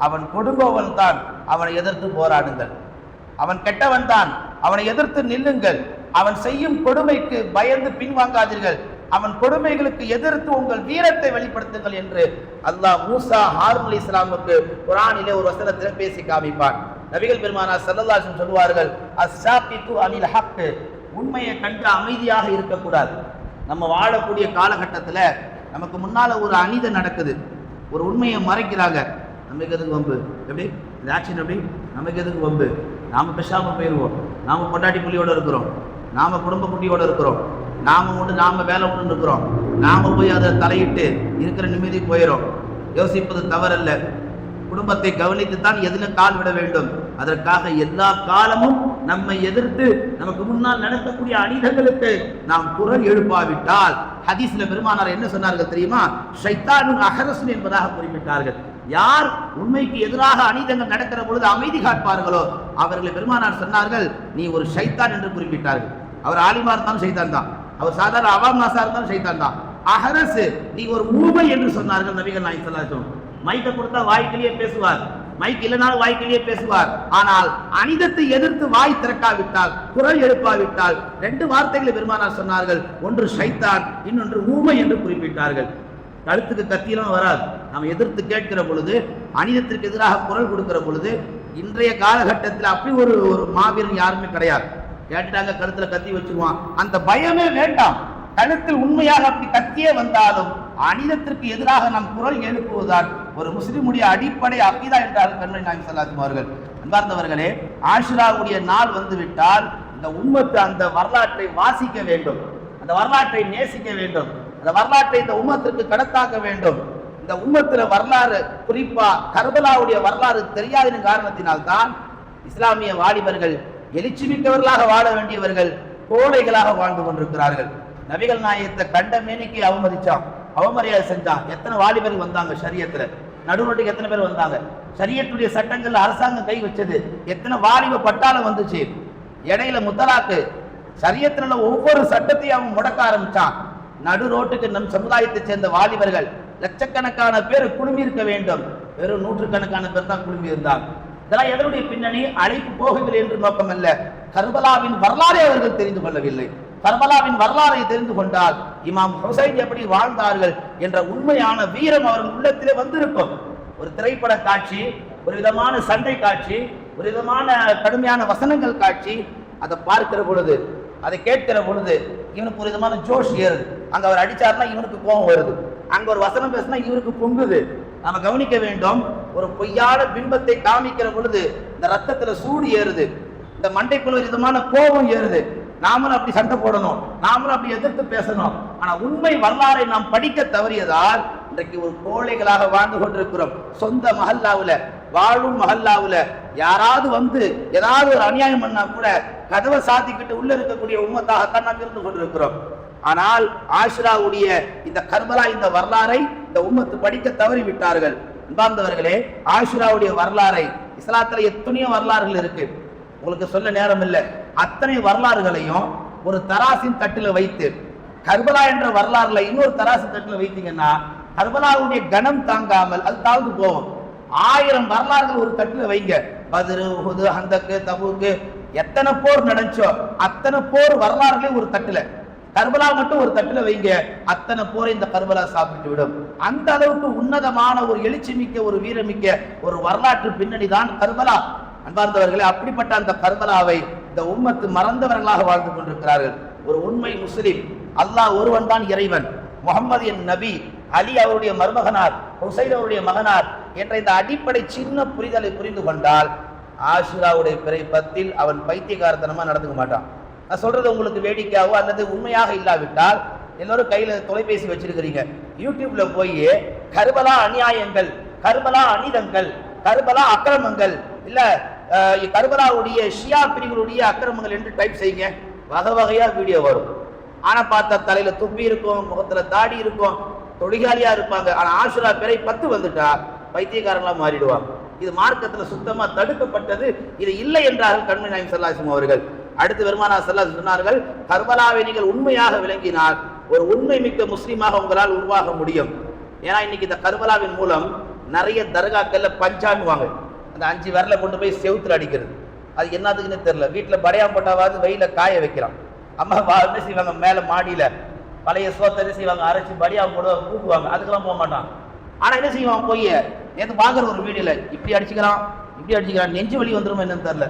அவன் கொடுங்கோவன் தான், அவனை எதிர்த்து போராடுங்கள், அவன் கெட்டவன் தான், அவனை எதிர்த்து நில்லுங்கள், அவன் செய்யும் கொடுமைக்கு பயந்து பின்வாங்காதீர்கள், அவன் கொடுமைகளுக்கு எதிர்த்து உங்கள் வீரத்தை வெளிப்படுத்துங்கள் என்று அல்லாஹ் மூசா ஹாரூன் அலைஹிஸ்ஸலாமுக்கு குர்ஆனிலே ஒரு வசனத்தில் பேசி காமிப்பான். நபிகள் பெருமானார் ஸல்லல்லாஹு அலைஹி வஸல்லம் சொல்வார்கள், அஸ்ஸாபிது அனில் ஹக், உண்மையை கண்டு அமைதியாக இருக்கக்கூடாது. நம்ம வாழக்கூடிய காலகட்டத்தில் நமக்கு முன்னால ஒரு அநீதி நடக்குது, ஒரு உண்மையை மறைக்கிறாங்க, நமக்கு எதுக்கு வம்பு, எப்படி இந்த ஆக்ஷன், எப்படி நமக்கு எதுக்கு வம்பு, நாம பேசாம போயிடுவோம், நாம பொண்டாட்டி புள்ளியோட இருக்கிறோம், நாம குடும்ப குட்டியோட இருக்கிறோம், நாம உண்டு நாம வேலை உண்டு இருக்கிறோம், நாம போய் அதை தலையிட்டு இருக்கிற நிம்மதி போயிடும். யோசிப்பது தவறல்ல, குடும்பத்தை கவனித்துத்தான் எதிலும் கால் விட வேண்டும். அதற்காக எல்லா காலமும் நம்மை எதிர்த்து நமக்கு முன்னால் நடக்கக்கூடிய அநீதங்களுக்கு நாம் குரல் எழுப்பாவிட்டால், ஹதீஸ்ல பெருமானார் என்ன சொன்னார்கள் தெரியுமா? ஷைத்தானுன் அஹரசுன் என்பதாக குறிப்பிட்டார்கள். யார் உண்மைக்கு எதிராக அநீதங்கள் நடக்கிற பொழுது அமைதி காட்பார்களோ அவர்களை பெருமானார் சொன்னார்கள், நீ ஒரு ஷைத்தான் என்று குறிப்பிட்டார்கள். அவர் ஆலிமா இருந்தாலும் ஷைத்தான் தான், அவர் சாதாரண அவாம் நாசா இருந்தாலும் ஷைத்தான் தான். அஹரசு, நீ ஒரு ஊமை என்று சொன்னார்கள் நபிகள் நாயகம் ஸல்லல்லாஹு அலைஹி வஸல்லம். மைக்க கொடுத்தா வாய்க்கிலேயே பேசுவார், மைக் இல்லைனாலும் வாய்க்கிலேயே பேசுவார். ஆனால் அநீதத்தை எதிர்த்து வாய் திறக்காவிட்டால், குரல் எழுப்பாவிட்டால் 2 வார்த்தைகளை பெருமானார் சொன்னார்கள், ஒன்று ஷைத்தான், இன்னொன்று ஊமை என்று குறிப்பிட்டார்கள். கழுத்துக்கு கத்தியெல்லாம் வராது. நாம் எதிர்த்து கேட்கிற பொழுது, அநீதத்திற்கு எதிராக குரல் கொடுக்கிற பொழுது, இன்றைய காலகட்டத்தில் அப்படி ஒரு மாவீரன் யாருமே கிடையாது. கேட்டுட்டாங்க, கழுத்துல கத்தி வச்சுக்குவான், அந்த பயமே வேண்டாம். கழுத்தில் உண்மையாக அப்படி கத்தியே வந்தாலும் அநீதத்திற்கு எதிராக நாம் குரல் எழுப்புவதால் ஒரு முஸ்லிமுடைய அடிப்படை அக்கீதா என்றார்கள் கண்மணி நாயகம் ஸல்லல்லாஹு அலைஹி வஸல்லம் அவர்கள். அன்பார்ந்தவர்களே, ஆஷுராவுடைய நாள் வந்துவிட்டால் இந்த உம்மத்து அந்த வரலாற்றை வாசிக்க வேண்டும், அந்த வரலாற்றை நேசிக்க வேண்டும், அந்த வரலாற்றை இந்த உம்மத்திற்கு கடத்தாக்க வேண்டும். இந்த உம்மத்துல வரலாறு, குறிப்பா கர்பலாவுடைய வரலாறு தெரியாத காரணத்தினால்தான் இஸ்லாமிய வாலிபர்கள் எழுச்சி மிக்கவர்களாக வாழ வேண்டியவர்கள் கோழைகளாக வாழ்ந்து கொண்டிருக்கிறார்கள். நபிகள் நாயகத்தை கண்ட மேனிக்கு அவமதிச்சான், அவமரியாதை செஞ்சான். எத்தனை வாலிபர்கள் வந்தாங்க ஷரியத்துல, நடுநாட்டுக்கு எத்தனை பேர் வந்தாங்க, ஷரியத்துடைய சட்டங்கள்ல அரசாங்கம் கை வச்சது, எத்தனை வாலிப பட்டாளம் வந்துச்சு. இடையில முத்தலாக்கு, ஷரியத்துல ஒவ்வொரு சட்டத்தையும் அவன் முடக்க ஆரம்பிச்சான். நடு ரோட்டுக்கு நம் சமுதாயத்தை சேர்ந்த வாலிபர்கள் லட்சக்கணக்கான பேர் குழுமி இருக்க வேண்டும், வெறும் 100கணக்கான பேர் தான் குழுமி இருந்தாங்க. இதெல்லாம் எதனுடைய பின்னணி? அழைப்பு போகவில்லை என்று நோக்கம் அல்ல, கர்பலாவின் வரலாறை அவர்கள் தெரிந்து கொள்ளவில்லை. கர்பலாவின் வரலாறை தெரிந்து கொண்டால் இமாம் ஹுசைன் எப்படி வாழ்ந்தார்கள் என்ற உண்மையான வீரம் அவர்கள் உள்ளத்திலே வந்திருக்கும். ஒரு திரைப்பட காட்சி, ஒரு விதமான சண்டை காட்சி, ஒரு விதமான கடுமையான வசனங்கள் காட்சி, அதை பார்க்கிற பொழுது, அதை கேட்கிற பொழுது இவனுக்கு ஒரு விதமான ஜோஷ் ஏறுது. அங்க அவர் அடிச்சாருன்னா இவனுக்கு கோபம் வருது, அங்க ஒரு வசனம் பேசினா இவருக்கு பொங்குது. நாம கவனிக்க வேண்டும், ஒரு பொய்யான பிம்பத்தை காமிக்கிற பொழுது இந்த ரத்தத்துல சூடு ஏறுது, இந்த மண்டைக்குள்ள ஒரு விதமான கோபம் ஏறுது. நாமளும் அப்படி சண்டை போடணும், நாமளும் அப்படி எதிர்த்து பேசணும். ஆனா உண்மை வரலாறை நாம் படிக்க தவறியதால் இன்றைக்கு ஒரு கோழைகளாக வாழ்ந்து கொண்டிருக்கிறோம். சொந்த மஹல்லாவுல, வாழும் மஹல்லாவுல யாராவது வந்து ஏதாவது ஒரு அநியாயம் பண்ணா கூட கதவை சாத்திக்கிட்டு உள்ள இருக்கக்கூடிய உம்மத்தாகத்தான் நாம் இருந்து கொண்டிருக்கிறோம். ஆனால் ஆஷுராவுடைய இந்த கர்பலா, இந்த வரலாறை இந்த உம்மத்து படிக்க தவறி விட்டார்கள். அன்பார்ந்தவர்களே, ஆஷுராவுடைய வரலாறை, இஸ்லாத்துல எத்தனையோ வரலாறுகள் இருக்கு, உங்களுக்கு சொல்ல நேரம் இல்லை. அத்தனை வரலாறுகளையும் ஒரு தராசின் தட்டில வைத்து, கர்பலா என்ற வரலாறுல இன்னொரு தராசின் தட்டில வைத்தீங்கன்னா கர்பலாவுடைய கணம் தாங்காமல் அது தாழ்ந்து போகும். 1000 வரலாறுகள் ஒரு தட்டில வைங்க, பத்ரு, உஹுது, ஹந்தக்கு, தபூக்கு, எத்தனை போர் நடந்துச்சோ அத்தனை போர் வரலாறுகளையும் ஒரு தட்டுல, கர்பலா மட்டும் ஒரு தட்டுல வைங்க, அத்தனை போரை இந்த கர்பலா சாப்பிட்டு விடும். அந்த அளவுக்கு உன்னதமான ஒரு எழுச்சி மிக்க, ஒரு வீரமிக்க ஒரு வரலாற்று பின்னணி தான் கர்பலா. அன்பார்ந்தவர்களே, அப்படிப்பட்ட அந்த கர்பலாவை இந்த உம்மத்து மறந்தவர்களாக வாழ்ந்து கொண்டிருக்கிறார்கள். ஒரு உண்மை முஸ்லிம், அல்லாஹ் ஒருவன் தான் இறைவன், முஹம்மது என் நபி, அலி அவருடைய மருமகனார், ஹுசைன் அவருடைய மகனார், என்ற இந்த அடிப்படை சின்ன புரிதலை புரிந்து கொண்டால் ஆஷுராவுடைய பிறை 10 அவன் பைத்தியகாரத்தனமா நடந்துக்க மாட்டான். நான் சொல்றது உங்களுக்கு வேடிக்கையாவோ அல்லது உண்மையாக இல்லாவிட்டால் எல்லாரும் கையில தொலைபேசி வச்சிருக்கிறீங்க, யூடியூப்ல போய் கர்பலா அநியாயங்கள், கர்பலா அநீதங்கள், கர்பலா அக்கிரமங்கள், இல்ல கர்பலாவுடைய ஷியா பிரிவுடைய அக்கிரமங்கள் என்று டைப் செய்யுங்க, வகை வகையா வீடியோ வரும். ஆனா பார்த்தா தலையில துப்பி இருக்கும், முகத்துல தாடி இருக்கும், தொழிலாளியா இருப்பாங்க. ஆனா ஆஷுரா பிறை 10 வந்துட்டா பைத்தியக்காரங்களா மாறிடுவாங்க. இது மார்க்கத்துல சுத்தமா தடுக்கப்பட்டது. இது இல்லை என்றார்கள் கண்மணி நாயகம் ஸல்லல்லாஹு அலைஹி வஸல்லம் அவர்கள். அடுத்து பெருமானார் ஸல்லல்லாஹு அலைஹி வஸல்லம் சொன்னார்கள், கர்பலாவை நீங்கள் உண்மையாக விளங்கினால் ஒரு உண்மை மிக்க முஸ்லீமாக உங்களால் உருவாக முடியும். ஏன்னா இன்னைக்கு இந்த கர்பலாவின் மூலம் நிறைய தர்காக்கள்ல பஞ்சாங்குவாங்க, அந்த 5 விரலை கொண்டு போய் செவுத்துல அடிக்கிறது. அது என்னதுக்குன்னு தெரியல. வீட்டுல படையாம் போட்டாவது வெயில காய வைக்கலாம். அம்மா என்ன செய்வாங்க, மேல மாடியில பழைய சோத்தை என்ன செய்வாங்க, அரைச்சி படியாம் போட கூப்புவாங்க, அதுக்கெல்லாம் போக மாட்டான். ஆனா என்ன செய்வான், போய் நேற்று வாங்குற ஒரு வீடியோல இப்படி அடிச்சுக்கிறான், இப்படி அடிச்சுக்கிறான், நெஞ்சு வலி வந்துடும் என்னன்னு தெரியல.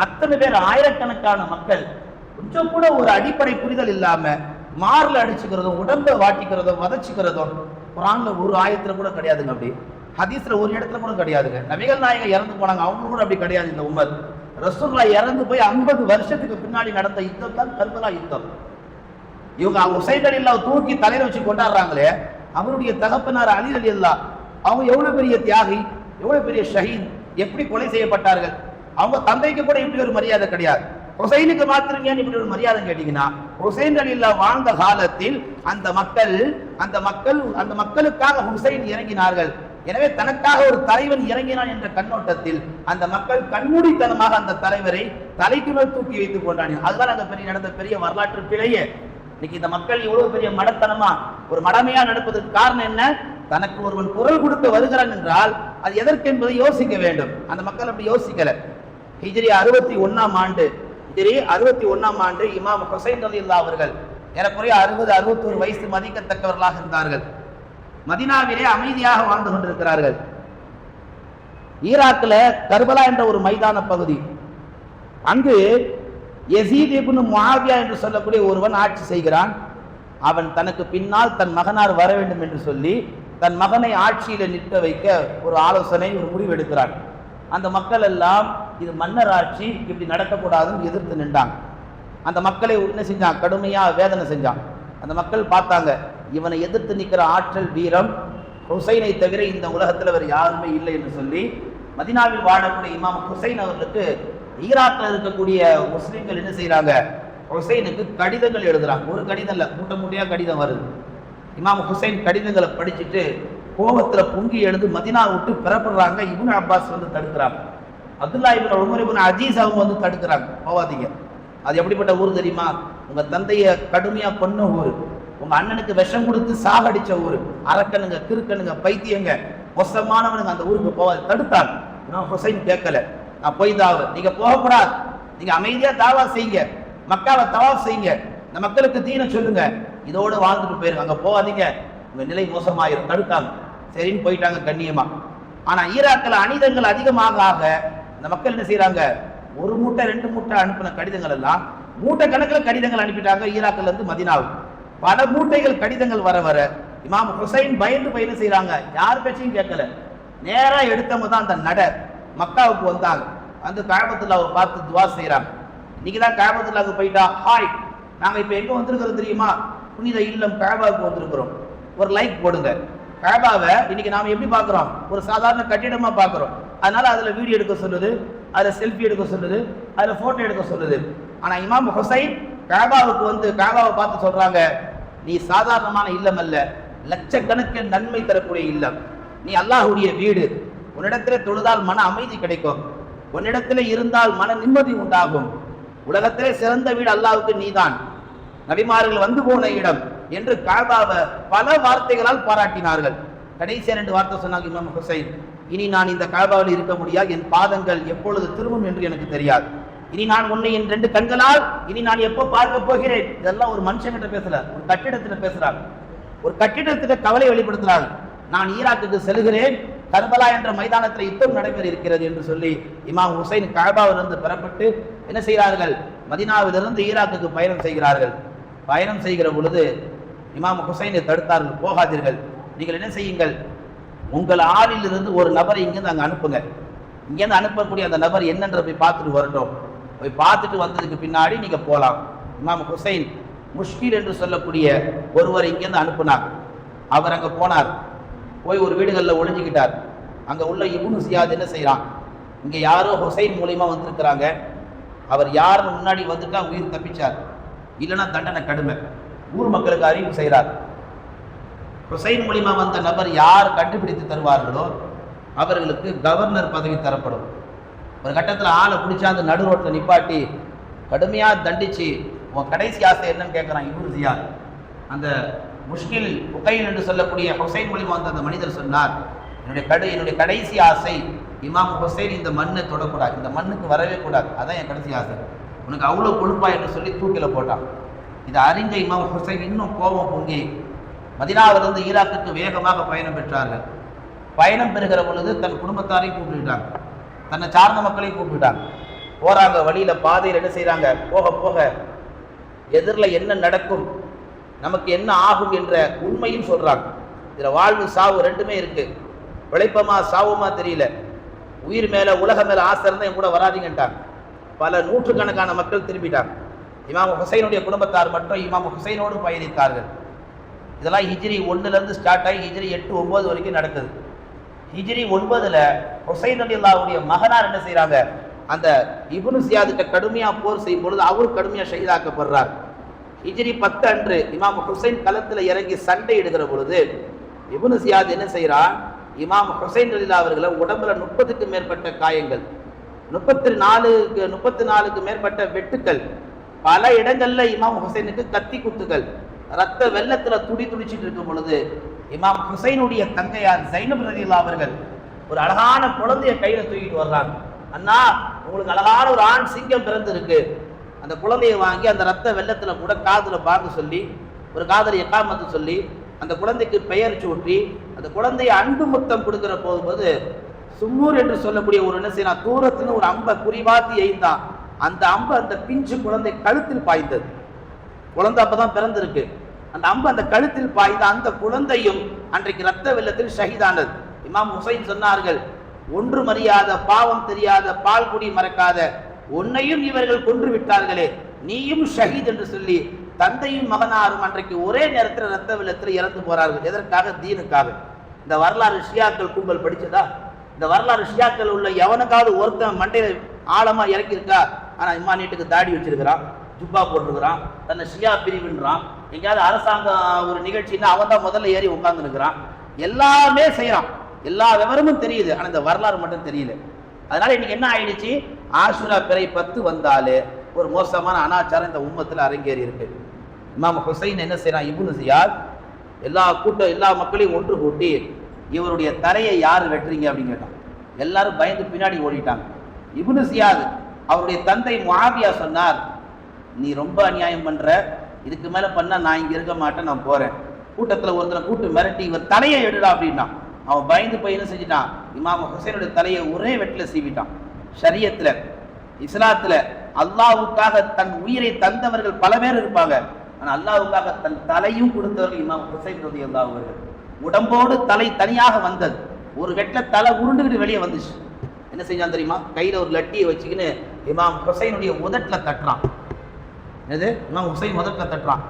அத்தனை பேர், ஆயிரக்கணக்கான மக்கள் கொஞ்சம் கூட ஒரு அடிப்படை புரிதல் இல்லாம மார்ல அடிச்சுக்கிறதும், உடம்பை வாட்டிக்கிறதும், வதச்சிக்கிறதும் குர்ஆன்ல ஒரு ஆயத்துல கூட கிடையாதுங்க. அப்படி ஹதீஸ்ல ஒரு இடத்துல கூட கிடையாதுங்க. நபிகள் நாயகம் இறந்து போனாங்க, அவங்க கூட அப்படி கிடையாது. இந்த உம்மத் ரசூலுல்லாஹ் இறந்து போய் 50 வருஷத்துக்கு பின்னாடி நடந்த யுத்தம் தான் கர்பலா யுத்தம். இவங்க ஹுசைன் ரலியல்லாஹு தூக்கி தலையில வச்சு கொண்டாடுறாங்களே, அவருடைய தகப்பனார் அலி ரலியல்லாஹு, அவங்க எவ்வளவு பெரிய தியாகி, எவ்வளவு பெரிய ஷஹீத், எப்படி கொலை செய்யப்பட்டார்கள். அவங்க தந்தைக்கு கூட இப்படி ஒரு மரியாதை கிடையாது. ஹுசைனுக்கு மாத்திரம் ஏன் இப்படி ஒரு மரியாதை கேட்டீங்கன்னா, ஹுசைன் ரலியல்லாஹு வாழ்ந்த காலத்தில் அந்த மக்களுக்காக ஹுசைன் இறங்கினார்கள். எனவே தனக்காக ஒரு தலைவன் இறங்கினான் என்ற கண்ணோட்டத்தில் அந்த மக்கள் கண்மூடித்தனமாக அந்த தலைவரை தலைக்கு மேல் தூக்கி வைத்துக் கொண்டார்கள். அதுதான் அங்க நடந்த பெரிய வரலாற்று பிழையே. இன்னைக்கு இந்த மக்கள் இவ்வளவு பெரிய மடத்தனமா, ஒரு மடமையா நடப்பதற்கு காரணம் என்ன? தனக்கு ஒருவன் குரல் கொடுக்க வருகிறான் என்றால் அது எதற்கு என்பதை யோசிக்க வேண்டும். அந்த மக்கள் அப்படி யோசிக்கல. ஹிஜ்ரி 61ஆம் ஆண்டு இமாம் ஹுசைன் ரலியல்லாஹு அவர்கள் ஏறக்குறைய 60-61 வயசு மதிக்கத்தக்கவர்களாக இருந்தார்கள். மதீனாவிலே அமைதியாக வாழ்ந்து கொண்டிருக்கிறார்கள். ஈராக்ல கர்பலா என்ற ஒரு மைதான பகுதி, அங்கு யஸீத் இப்னு முஆவியா என்று சொல்லக்கூடிய ஒருவன் ஆட்சி செய்கிறான். அவன் தனக்கு பின்னால் தன் மகனார் வர வேண்டும் என்று சொல்லி தன் மகனை ஆட்சியில நிற்க வைக்க ஒரு ஆலோசனை, ஒரு முடிவு எடுக்கிறான். அந்த மக்கள் எல்லாம் இது மன்னர் ஆட்சி, இப்படி நடக்கக்கூடாதுன்னு எதிர்த்து நின்றாங்க. அந்த மக்களை என்ன செஞ்சான், கடுமையா வேதனை செஞ்சான். அந்த மக்கள் பார்த்தாங்க, இவனை எதிர்த்து நிற்கிற ஆற்றல், வீரம் ஹுசைனை தவிர இந்த உலகத்தில் வேறு யாருமே இல்லை என்று சொல்லி மதீனாவில் வாழக்கூடிய இமாம் ஹுசைன் அவர்களுக்கு ஈராக்கில் இருக்கக்கூடிய முஸ்லிம்கள் என்ன செய்யறாங்க, ஹுசைனுக்கு கடிதங்கள் எழுதுறாங்க. ஒரு கடிதம் இல்லை, மூட்டையா கடிதம் வருது. இமாம் ஹுசைன் கடிதங்களை படிச்சுட்டு கோபத்துல பொங்கி எழுந்து மதீனா விட்டு பிறப்படுறாங்க. இப்னு அப்பாஸ் வந்து தடுக்கிறாங்க. அப்துல்லா இப்னு உமர் இப்னு அதீஸ் அவங்க வந்து தடுக்கிறாங்க, போவாதீங்க. அது எப்படிப்பட்ட ஊர் தெரியுமா? உங்க தந்தைய கடுமையா பண்ண ஊர், உங்க அண்ணனுக்கு விஷம் கொடுத்து சாகடிச்ச ஊர், அரக்கனுங்க, கிறுக்கனுங்க, பைத்தியங்க, மோசமானவனுங்க, அந்த ஊருக்கு போவாது தடுத்தாங்க. நான் ஹுசைன் கேட்கல, நான் போய் தாவ, நீங்க போகக்கூடாது, நீங்க அமைதியா தாவா செய்யுங்க, மக்காவை தவாஃப் செய்யுங்க, இந்த மக்களுக்கு தீன சொல்லுங்க, இதோடு வாழ்ந்துட்டு போயிருங்க, அங்க போகாதீங்க, உங்க நிலை மோசமாயிரும். தடுத்தாங்க. சரின்னு போயிட்டாங்க கண்ணியமா. ஆனா ஈராக்கில் அநீதங்கள் அதிகமாக ஆக இந்த மக்கள் என்ன செய்யறாங்க, ஒரு மூட்டை 2 மூட்டை அனுப்பின கடிதங்கள் எல்லாம் மூட்டை கணக்கில் கடிதங்கள் அனுப்பிட்டாங்க. ஈராக்கில் இருந்து மதீனாவுக்கு பல மூட்டைகள் கடிதங்கள் வர வர இமாம் ஹுசைன் பயந்து செய்யறாங்க. யார் பேச்சையும் கேட்கல, நேரா எடுத்தவங்க தான் அந்த நட மக்காவுக்கு வந்தாங்க. வந்து கஅபத்துல்லாஹ்வை பார்த்து துவா செய்யறாங்க. இன்னைக்கு தான் கஅபத்துல்லாஹ்வுக்கு போயிட்டா, ஹாய், நாங்க இப்ப எங்க வந்திருக்கிறது தெரியுமா? புனித இல்லம் கஅபாவுக்கு வந்திருக்கிறோம், ஒரு லைக் போடுங்க. கஅபாவை இன்னைக்கு நாம எப்படி பார்க்கிறோம், ஒரு சாதாரண கட்டிடமா பார்க்கிறோம். அதனால அதுல வீடியோ எடுக்க சொல்லுது, அதுல செல்ஃபி எடுக்க சொல்லுது, அதுல போட்டோ எடுக்க சொல்லுது. ஆனா இமாம் ஹுசைன் கஅபாவுக்கு வந்து கஅபாவை பார்த்து சொல்றாங்க, நீ சாதாரணமான இல்லம் அல்ல, லட்சக்கணக்கில் நன்மை தரக்கூடிய இல்லம். நீ அல்லாஹ்வுடைய வீடு. உன்னிடத்திலே தொழுதால் மன அமைதி கிடைக்கும், உன்னிடத்திலே இருந்தால் மன நிம்மதி உண்டாகும். உலகத்திலே சிறந்த வீடு அல்லாஹ்வுக்கு நீதான், நபிமார்கள் வந்து போன இடம் என்று கஅபாவை பல வார்த்தைகளால் பாராட்டினார்கள். கடைசி 2 வார்த்தை சொன்னாங்க இமாம் ஹுசைன், இனி நான் இந்த கஅபாவில் இருக்க முடியாது, என் பாதங்கள் எப்பொழுது திரும்பும் என்று எனக்கு தெரியாது. இனி நான் உன்னை என் 2 கண்களால் இனி நான் எப்போ பார்க்க போகிறேன். இதெல்லாம் ஒரு மனுஷங்கிட்ட பேசல, ஒரு கட்டிடத்துல பேசுறாங்க. ஒரு கட்டிடத்துல கவலை வெளிப்படுத்துறாங்க. நான் ஈராக்குக்கு செல்கிறேன், கர்பலா என்ற மைதானத்தில் யுத்தம் நடைபெற இருக்கிறது என்று சொல்லி இமாம் ஹுசைன் கஅபாவிலிருந்து பெறப்பட்டு என்ன செய்கிறார்கள், மதீனாவிலிருந்து ஈராக்குக்கு பயணம் செய்கிறார்கள். பயணம் செய்கிற பொழுது இமாம் ஹுசைனை தடுத்தார்கள், போகாதீர்கள், நீங்கள் என்ன செய்யுங்கள், உங்கள் ஆளிலிருந்து ஒரு நபரை இங்கேருந்து அங்கே அனுப்புங்க. இங்கேருந்து அனுப்பக்கூடிய அந்த நபர் என்னன்ற போய் பார்த்துட்டு வரட்டும். போய் பார்த்துட்டு வந்ததுக்கு பின்னாடி நீங்கள் போகலாம். இமாம் ஹுசைன் முஷ்கில் என்று சொல்லக்கூடிய ஒருவர் இங்கேருந்து அனுப்புனார். அவர் அங்கே போனார். போய் ஒரு வீடுகளில் ஒளிஞ்சிக்கிட்டார். அங்கே உள்ள இப்னு ஜியாத் என்ன செய்கிறான், இங்கே யாரோ ஹுசைன் மூலிமா வந்திருக்கிறாங்க, அவர் யாருன்னு முன்னாடி வந்துட்டா உயிர் தப்பிச்சார், இல்லைன்னா தண்டனை கடுமை. ஊர் மக்களுக்கு அறிவு செய்கிறார். ஹுசைன் மூலிமா வந்த நபர் யார் கண்டுபிடித்து தருவார்களோ அவர்களுக்கு கவர்னர் பதவி தரப்படும். ஒரு கட்டத்தில் ஆளை பிடிச்சா அந்த நடு ரோட்டில் நிப்பாட்டி கடுமையாக தண்டிச்சு, உன் கடைசி ஆசை என்னன்னு கேட்குறான் இப்னு ஜியாத். அந்த முஷ்கில் உகைல் என்று சொல்லக்கூடிய ஹுசைன் மூலிமா வந்த அந்த மனிதர் சொன்னார், என்னுடைய கடைசி ஆசை இமாம் ஹுசைன் இந்த மண்ணை தொடக்கூடாது, இந்த மண்ணுக்கு வரவே கூடாது, அதான் என் கடைசி ஆசை. உனக்கு அவ்வளோ கொழுப்பா என்று சொல்லி தூக்கில் போட்டான். இதை அறிஞ்ச இமாம் ஹுசைன் இன்னும் கோபம் பொங்கி மதீனாவிலிருந்து ஈராக்குக்கு வேகமாக பயணம் பெற்றார்கள். பயணம் பெறுகிற பொழுது தன் குடும்பத்தாரையும் கூப்பிட்டுட்டாங்க, தன்னை சார்ந்த மக்களையும் கூப்பிட்டுட்டாங்க. போகிறாங்க, வழியில் பாதையில் என்ன செய்கிறாங்க, போக போக எதிரில் என்ன நடக்கும், நமக்கு என்ன ஆகும் என்ற உண்மையும் சொல்கிறாங்க. இதில் வாழ்வு சாவு ரெண்டுமே இருக்குது. விளைப்பமா சாவுமா தெரியல. உயிர் மேலே உலக மேலே ஆசை இருந்தால் என் கூட வராதிங்கன்ட்டாங்க. பல நூற்றுக்கணக்கான மக்கள் திரும்பிட்டாங்க. இமாம் ஹுசைனுடைய குடும்பத்தார் மட்டும் இமாம் ஹுசைனோடு பயணித்தார்கள். இதெல்லாம் ஹிஜ்ரி 1 ஸ்டார்ட் ஆகி ஹிஜ்ரி 8, 9 வரைக்கும் நடக்குது. ஹிஜ்ரி 9 ஹுசைன் ரலியல்லாஹுடைய மகனார் என்ன செய்கிறாங்க, அந்த இப்னு ஜியாதுக்கு கடுமையாக போர் செய்யும் பொழுது அவர் கடுமையாக ஷஹீதாக்கப்படுறார். ஹிஜ்ரி 10 அன்று இமாம் ஹுசைன் களத்தில் இறங்கி சண்டை இடுகிற பொழுது இப்னு ஜியாத் என்ன செய்கிறான், இமாம் ஹுசைன் ரலியல்லாஹு அவர்களை உடம்புல 30க்கு மேற்பட்ட காயங்கள், 34க்கு மேற்பட்ட வெட்டுக்கள், பல இடங்கள்ல இமாம் ஹுசைனுக்கு கத்தி குத்துகள், ரத்த வெள்ளத்துல துடிச்சிட்டு இருக்கும் பொழுது இமாம் ஹுசைனுடைய தங்கையார் ஜைனப் ரலியல்லாஹு அவர்கள் ஒரு அழகான குழந்தைய கையில தூக்கிட்டு வர்றாங்க. அண்ணா, உங்களுக்கு அழகான ஒரு ஆண் சிங்கம் பிறந்திருக்கு, அந்த குழந்தையை வாங்கி அந்த ரத்த வெள்ளத்துல கூட காதுல பார்க்க சொல்லி, ஒரு காதல எக்காமத்து சொல்லி, அந்த குழந்தைக்கு பெயர் சூட்டி அந்த குழந்தையை அன்பு முத்தம் கொடுக்கிற போகும்போது சும்மூர் என்று சொல்லக்கூடிய ஒரு என்ன செய்யலாம், தூரத்துல ஒரு அம்பை குறிவாத்தி எய்ந்தான். அந்த அம்பு அந்த பிஞ்சு குழந்தை கழுத்தில் பாய்ந்தது. குழந்தை அப்பதான் பிறந்திருக்கு. அந்த அம்பு அந்த கழுத்தில் பாய்ந்த அந்த குழந்தையும் அன்றைக்கு ரத்த வெள்ளத்தில் ஷஹீதானது. இமாம் ஹுசைன் சொன்னார்கள், ஒன்று மறியாத, பாவம் தெரியாத, பால் குடி மறக்காத உன்னையும் இவர்கள் கொன்று விட்டார்களே, நீயும் ஷஹீத் என்று சொல்லி தந்தையும் மகனாரும் அன்றைக்கு ஒரே நேரத்தில் ரத்த வெள்ளத்தில் இறந்து போறார்கள். எதற்காக? தீனுக்காக. இந்த வரலாறு ஷியாக்கள் கும்பல் படிச்சதா? இந்த வரலாறு ஷியாக்கள் உள்ள எவனுக்காவது ஒருத்தன் மண்டையில ஆழமா இறக்கியிருக்கா? ஆனா இம்மா நீட்டுக்கு தாடி வச்சிருக்கிறான், ஜுப்பா போட்டிருக்கிறான், தன்னை ஷியா பிரிவுன்றான். எங்கேயாவது அரசாங்க ஒரு நிகழ்ச்சின்னா அவன் தான் முதல்ல ஏறி உட்கார்ந்து இருக்கிறான். எல்லாமே செய்யறான், எல்லா விவரமும் தெரியுது, ஆனா இந்த வரலாறு மட்டும் தெரியல. அதனால இன்னைக்கு என்ன ஆயிடுச்சு, ஆஷுரா பிறை 10 வந்தாலே ஒரு மோசமான அனாச்சாரம் இந்த உம்மத்தில் அரங்கேறி இருக்கு. இமாம் ஹுசைன் என்ன செய்யறான், இப்னு ஜியாத் எல்லா மக்களையும் ஒன்று கூட்டி இவருடைய தலையை யார் வெட்டுறீங்க அப்படின்னு கேட்டான். எல்லாரும் பயந்து பின்னாடி ஓடிட்டாங்க. இப்னு ஜியாத் அவருடைய தந்தை முஆவியா சொன்னார், நீ ரொம்ப அநியாயம் பண்ற, இதுக்கு மேல பண்ணா நான் இங்க இருக்க மாட்டேன், நான் போறேன். கூட்டத்தில் ஒருத்தனை கூட்டு மிரட்டி இவர் தலையை எடுடா அப்படின்னா அவன் பயந்து போய் என்ன செஞ்சிட்டான், இமாம் ஹுசைனுடைய தலையை ஒரே வெட்டில சீவிட்டான். ஷரியத்துல, இஸ்லாத்துல அல்லாஹ்வுக்காக தன் உயிரை தந்தவர்கள் பல பேர் இருப்பாங்க, ஆனா அல்லாஹ்வுக்காக தன் தலையும் கொடுத்தவர்கள் இமாம் ஹுசைன் ரலியல்லாஹு அவர்கள். உடம்போடு தலை தனியாக வந்தது. ஒரு வெட்டில தலை உருண்டுகிட்டு வெளியே வந்துச்சு. என்ன செஞ்சான் தெரியுமா, கையில ஒரு லட்டியை வச்சுக்கின்னு இமாம் ஹுசைனுடைய உதட்டுல தட்டுறான். என்னது, இமாம் ஹுசைன் உதட்டுல தட்டுறான்.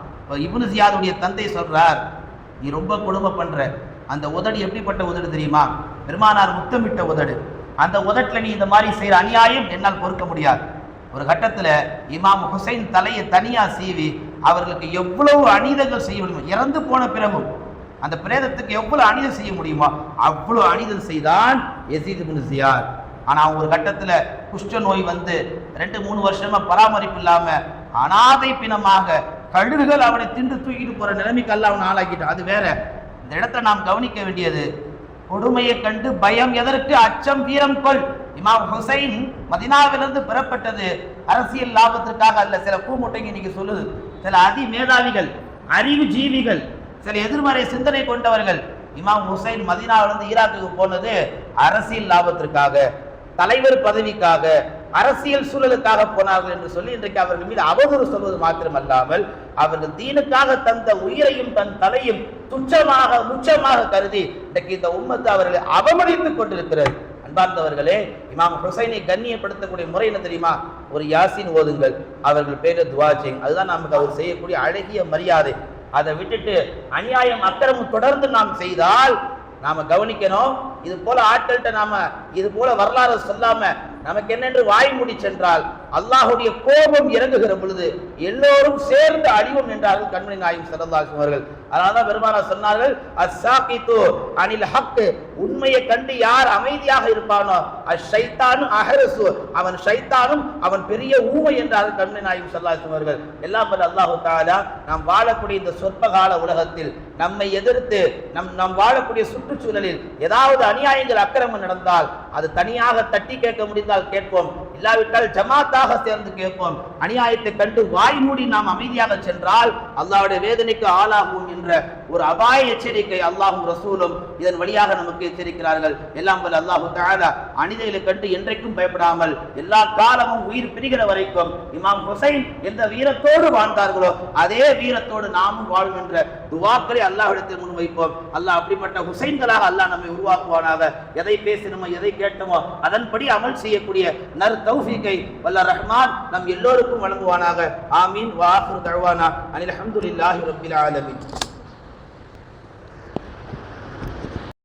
இப்னு ஜியாதுடைய தந்தை சொல்றார், நீ ரொம்ப கொடுமை பண்ற, அந்த உதடு எப்படிப்பட்ட உதடு தெரியுமா, பெருமானார் முத்தமிட்ட உதடு. அந்த உதட்டில் நீ இந்த மாதிரி செய்யற அநியாயம் என்னால் பொறுக்க முடியாது. ஒரு கட்டத்துல இமாம் ஹுசைன் தலையை தனியா சீவி அவர்களுக்கு எவ்வளவு அநீதங்கள் செய்ய முடியுமோ, இறந்து போன பிறகு அந்த பிரேதத்துக்கு எவ்வளவு அநீதம் செய்ய முடியுமோ அவ்வளவு அநீதம் செய்தான் யஸீத் இப்னு ஜியாத். ஆனா அவங்க ஒரு கட்டத்துல குஷ்ட நோய் வந்து 2-3 வருஷமா பராமரிப்பு இல்லாம அனாதை பிணமாக கழுகுகள் அவனை தின்று தூக்கிட்டு போற நிலைமைக்கு அல்ல அவனை ஆளாக்கிட்டான். அது வேற. இந்த இடத்தை நாம் கவனிக்க வேண்டியது, கொடுமையை கண்டு பயம் எதற்கு, அச்சம் வீரம் கொள். இமாம் ஹுசைன் மதீனாவிலிருந்து பெறப்பட்டது அரசியல் லாபத்திற்காக அல்ல. சில கூமுட்டைங்க இன்னைக்கு சொல்லுது, சில அதி மேதாவிகள், அறிவு ஜீவிகள், சில எதிர்மறை சிந்தனை கொண்டவர்கள் இமாம் ஹுசைன் மதீனாவிலிருந்து ஈராக்குக்கு போனது அரசியல் லாபத்திற்காக, தலைவர் பதவிக்காக, அரசியல் சூழலுக்காக போனார்கள் என்று சொல்லி இன்றைக்கு அவர்கள் மீது அவதூறு சொல்வது மாத்திரமல்லாமல் அவர்கள் தீனுக்காக தந்த உயிரையும் தன் தலையும் துச்சமாக கருதி இன்றைக்கு இந்த உம்மத்து அவர்களை அவமதித்துக் கொண்டிருக்கிறது. அன்பார்ந்தவர்களே, இமாம் ஹுசைனை கண்ணியப்படுத்தக்கூடிய முறை என்ன தெரியுமா? ஒரு யாசின் ஓதுங்கள், அவர்கள் பேர துவா செய்யுங்க. அதுதான் நமக்கு அவர் செய்யக்கூடிய அழகிய மரியாதை. அதை விட்டுட்டு அநியாயம் அக்கிரமம் தொடர்ந்து நாம் செய்தால் நாம கவனிக்கணும். இது போல ஆட்கள்கிட்ட நாம இது போல வரலாறு சொல்லாம நமக்கு என்னென்று வாய் மூடி சென்றால் அல்லாஹுடைய கோபம் இறங்குகிற பொழுது எல்லோரும் சேர்ந்து அழிவும் என்றார்கள் கண்மணி நாயகம் ஸல்லல்லாஹு அலைஹி அவர்கள். அதனால்தான் பெருமானார் சொன்னார்கள், அஸ்ஸாகிது அனில் ஹக், உண்மையை கண்டு யார் அமைதியாக இருப்பானோ அஷைத்தானு அஹரசு, அவன் ஷைத்தானும் அவன் பெரிய ஊமை என்றார்கள் கண்மணி நாயகம் ஸல்லல்லாஹு அலைஹி அவர்கள். எல்லாம் வல்ல அல்லாஹ் தஆலா நாம் வாழக்கூடிய இந்த சொற்பகால உலகத்தில் நம்மை எதிர்த்து நம் வாழக்கூடிய சுற்றுச்சூழலில் ஏதாவது அநியாயங்கள் அக்கிரமம் நடந்தால் அது தனியாக தட்டி கேட்க முடிந்தால் கேட்போம், இல்லாவிட்டால் ஜமாத்தாக சேர்ந்து கேட்போம். அநியாயத்தை கண்டு வாய் மூடி நாம் அமைதியாக சென்றால் அல்லாஹ்வுடைய வேதனைக்கு ஆளாகும் என்ற ஒரு அபாய எச்சரிக்கை அல்லாஹும் ரசூலும் இதன் வழியாக நமக்கு எச்சரிக்கிறார்கள். எல்லாம் வல்ல அல்லாஹ் தஆலா அநீதிகளை கண்டு என்றைக்கும் பயப்படாமல் எல்லா காலமும் உயிர் பிரிகிற வரைக்கும் இமாம் ஹுசைன் எந்த வீரத்தோடு வாழ்ந்தார்களோ அதே வீரத்தோடு நாமும் வாழும் என்ற துவாக்களை அல்லாஹ்விடத்தில் முன்வைப்போம். அல்லாஹ் அப்படிப்பட்ட ஹுசைன்களாக அல்லாஹ் நம்மை உருவாக்குவானாக. எதை பேசினோமோ எதை கேட்டோமோ அதன்படி அமல் செய்யக்கூடிய நர் தௌஃபீகை வல்ல ரஹ்மான் நம் எல்லோருக்கும் வழங்குவானாக. ஆமீன். வ ஆகிரு தஅவானா அனில் ஹம்துலில்லாஹி ரப்பில் ஆலமீன்.